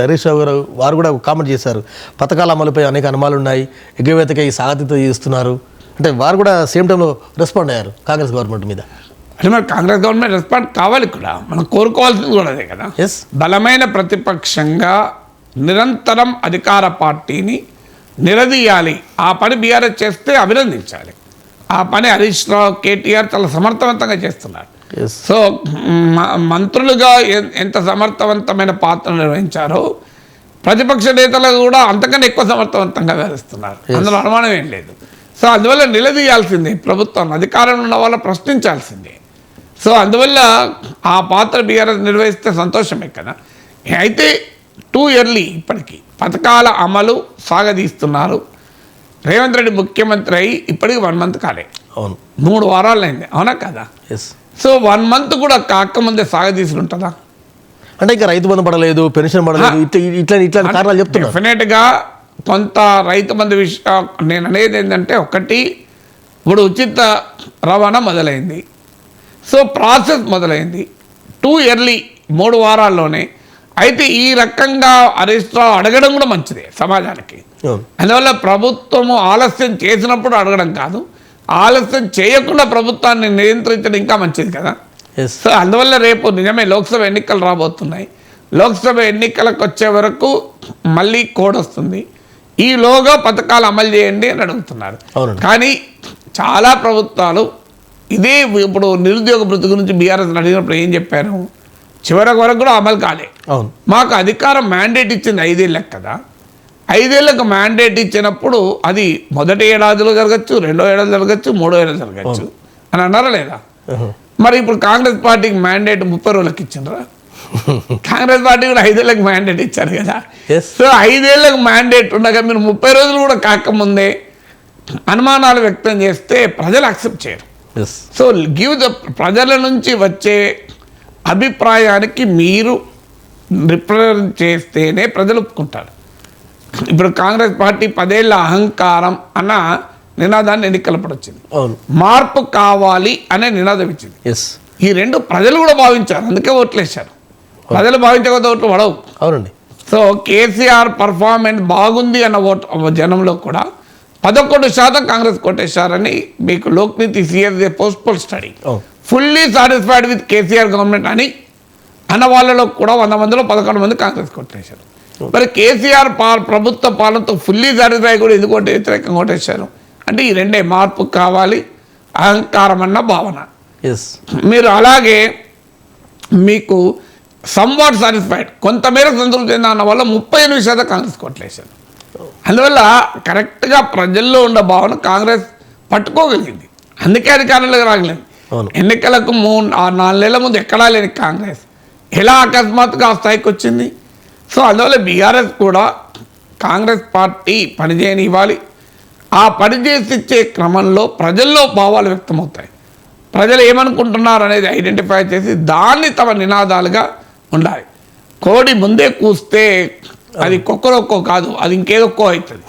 హరీష్ రావు గారు వారు కూడా కామెంట్ చేశారు, పథకాల అమలుపై అనేక అనుమానాలు ఉన్నాయి, ఎగవేతకై సాగతీతో చేస్తున్నారు అంటే వారు కూడా సేమ్ టైంలో రెస్పాండ్ అయ్యారు కాంగ్రెస్ గవర్నమెంట్ మీద. అంటే మరి కాంగ్రెస్ గవర్నమెంట్ రెస్పాండ్ కావాలి కూడా, మనం కోరుకోవాల్సింది కూడా అదే కదా. ఎస్, బలమైన ప్రతిపక్షంగా నిరంతరం అధికార పార్టీని నిలదీయాలి. ఆ పని బీఆర్ఎస్ చేస్తే అభినందించాలి. ఆ పని హరీష్ రావు, కేటీఆర్ చాలా సమర్థవంతంగా చేస్తున్నారు. సో మంత్రులుగా ఎంత సమర్థవంతమైన పాత్ర నిర్వహించారో ప్రతిపక్ష నేతలు కూడా అంతకన్నా ఎక్కువ సమర్థవంతంగా వ్యవహరిస్తున్నారు, అందులో అనుమానం ఏం లేదు. సో అందువల్ల నిలదీయాల్సిందే ప్రభుత్వం, అధికారంలో ఉన్న వాళ్ళు ప్రశ్నించాల్సిందే. సో అందువల్ల ఆ పాత్ర బీఆర్ఎస్ నిర్వహిస్తే సంతోషమే కదా. అయితే టూ ఇయర్లీ ఇప్పటికీ పథకాల అమలు సాగదీస్తున్నారు. రేవంత్ రెడ్డి ముఖ్యమంత్రి అయ్యి ఇప్పటికి 1 month కాలే, అవును 3 వారాలు అయింది, అవునా కదా. సో 1 month కూడా కాకముందే సాగదీసుకుంటుందా? అంటే ఇంకా రైతు బంధు పడలేదు, పెన్షన్ పడలేదు, ఇట్లా కారణాలు చెప్తున్నారు. డెఫినెట్గా కొంత రైతు బంధు విషయం నేను అనేది ఏంటంటే, ఒకటి ఇప్పుడు ఉచిత రవాణా మొదలైంది. సో ప్రాసెస్ మొదలైంది 2 ఇయర్లీ 3 వారాల్లోనే. అయితే ఈ రకంగా హరీష్ రావు అడగడం కూడా మంచిదే సమాజానికి. అందువల్ల ప్రభుత్వము ఆలస్యం చేసినప్పుడు అడగడం కాదు, ఆలస్యం చేయకుండా ప్రభుత్వాన్ని నియంత్రించడం ఇంకా మంచిది కదా. సో అందువల్ల రేపు నిజమే లోక్సభ ఎన్నికలు రాబోతున్నాయి. లోక్సభ ఎన్నికలకు వచ్చే వరకు మళ్ళీ కోడ్ వస్తుంది, ఈలోగా పథకాలు అమలు చేయండి అని అడుగుతున్నారు. కానీ చాలా ప్రభుత్వాలు ఇదే ఇప్పుడు నిరుద్యోగ భృతి గురించి బీఆర్ఎస్ అడిగినప్పుడు ఏం చెప్పారు, చివరికి వరకు కూడా అమలు కాలే. మాకు అధికారం మ్యాండేట్ ఇచ్చింది 5 ఏళ్ళకి కదా, 5 ఏళ్ళకు మ్యాండేట్ ఇచ్చినప్పుడు అది మొదటి ఏడాదిలో జరగచ్చు, 2వ ఏడాది జరగచ్చు, 3వ ఏడాది జరగచ్చు అని అన్నారా లేదా? మరి ఇప్పుడు కాంగ్రెస్ పార్టీకి మ్యాండేట్ 30 రోజులకు ఇచ్చిండ్రా? కాంగ్రెస్ పార్టీ కూడా 5 ఏళ్ళకి మ్యాండేట్ ఇచ్చారు కదా. సో 5 ఏళ్ళకు మ్యాండేట్ ఉండగా మీరు 30 రోజులు కూడా కాకముందే అనుమానాలు వ్యక్తం చేస్తే ప్రజలు యాక్సెప్ట్ చేయరు. సో గివ్ ద ప్రజల నుంచి వచ్చే అభిప్రాయానికి మీరు రిప్రజెంట్ చేస్తేనే ప్రజలు ఒప్పుకుంటారు. ఇప్పుడు కాంగ్రెస్ పార్టీ 10 ఏళ్ల అహంకారం అన్న నినాదాన్ని ఎన్నికలప్పుడు వచ్చింది, మార్పు కావాలి అనే నినాదం ఇచ్చింది. ఈ 2 ప్రజలు కూడా భావించారు, అందుకే ఓట్లేశారు. ప్రజలు భావించకపోతే ఓట్లు పడవు. అవునండి. సో కేసీఆర్ పర్ఫార్మెన్స్ బాగుంది అన్న ఓటు జనంలో కూడా 11% కాంగ్రెస్ కొట్టేశారని మీకు Lokniti CSA poll study. Fully satisfied with KCR government అని అన్న వాళ్ళలో కూడా 100 మందిలో 11 మంది కాంగ్రెస్ కొట్టేశారు. మరి కేసీఆర్ ప్రభుత్వ పాలనతో ఫుల్లీ సాటిస్ఫై కూడా ఎందుకు వ్యతిరేకంగా కొట్టేశారు అంటే ఈ 2 మార్పు కావాలి, అహంకారం అన్న భావన. మీరు అలాగే మీకు సమ్వాట్ సాటిస్ఫైడ్ కొంతమేర సంతృప్తి అన్న వల్ల 38% కాంగ్రెస్ కొట్టలేశారు. అందువల్ల కరెక్ట్గా ప్రజల్లో ఉన్న భావన కాంగ్రెస్ పట్టుకోగలిగింది, అందుకే అధికారంలోకి రాగలేదు. ఎన్నికలకు 4 నెలల ముందు ఎక్కడా లేని కాంగ్రెస్ ఎలా అకస్మాత్తుగా ఆ స్థాయికి వచ్చింది. సో అందువల్ల బీఆర్ఎస్ కూడా కాంగ్రెస్ పార్టీ పనిచేయని ఇవ్వాలి. ఆ పనిచేసి ఇచ్చే క్రమంలో ప్రజల్లో భావాలు వ్యక్తమవుతాయి, ప్రజలు ఏమనుకుంటున్నారు అనేది ఐడెంటిఫై చేసి దాన్ని తమ నినాదాలుగా ఉండాలి. కోడి ముందే కూస్తే అది కుక్కరొక్కో కాదు, అది ఇంకేదొక్కో అవుతుంది.